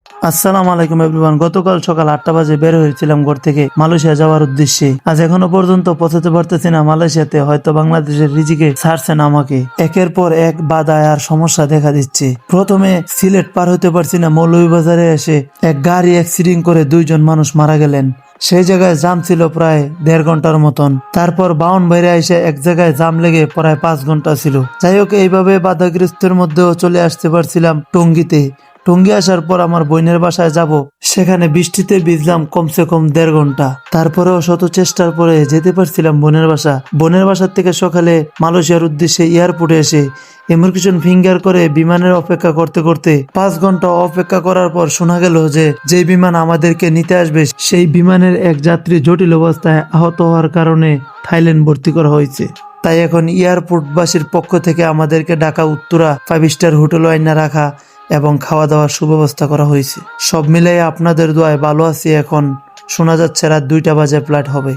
আসসালামু আলাইকুম এভরিওয়ান। গতকাল সকাল 8টা বাজে বের হয়েছিলাম ঘর থেকে মালয়েশিয়া যাওয়ার উদ্দেশ্যে। আজ এখনো পর্যন্ত পৌঁছাতে পারতেছি না মালয়েশিয়াতে, হয়তো বাংলাদেশের রিজিকে ছাড়ছে না আমাকে। একের পর এক বাধা আর সমস্যা দেখা দিচ্ছে। প্রথমে সিলেট পার হতে পারছি না, মৌলভীবাজারে এসে এক গাড়ি অ্যাক্সিডেন্ট করে 2জন মানুষ মারা গেলেন। সেই জায়গায় জাম ছিল প্রায় 1.5 ঘন্টার মতন। তারপর বাউন বাইরে এসে এক জায়গায় জাম লেগে প্রায় 5 ঘন্টা ছিল। যাই হোক, এইভাবে বাধাগ্রস্তের মধ্যেও চলে আসতে পারছিলাম টঙ্গীতে। টঙ্গী আসার পর আমার বোনের বাসায় যাব, সেখানে বৃষ্টিতে ভিজলাম কমসে কম 1.5 ঘন্টা। তারপরেও শত চেষ্টার পরে যেতে পারছিলাম বোনের বাসার থেকে সকালে মালয়েশিয়ার উদ্দেশ্যে এয়ারপোর্টে এসে ইমিগ্রেশন ফিঙ্গার করে বিমানের অপেক্ষা করতে করতে 5 ঘন্টা অপেক্ষা করার পর শোনা গেল যে বিমান আমাদেরকে নিতে আসবে সেই বিমানের এক যাত্রী জটিল অবস্থায় আহত হওয়ার কারণে থাইল্যান্ড ভর্তি করা হয়েছে। তাই এখন এয়ারপোর্টবাসীর পক্ষ থেকে আমাদেরকে ঢাকা উত্তরা 5 স্টার হোটেল আইনা রাখা এবং খাওয়া দাওয়ার সুব্যবস্থা করা হয়েছে। সব মিলাই আপনাদের দোয়ায় ভালো আছি। এখন শোনা যাচ্ছে রাত 2টা বাজে ফ্লাইট হবে।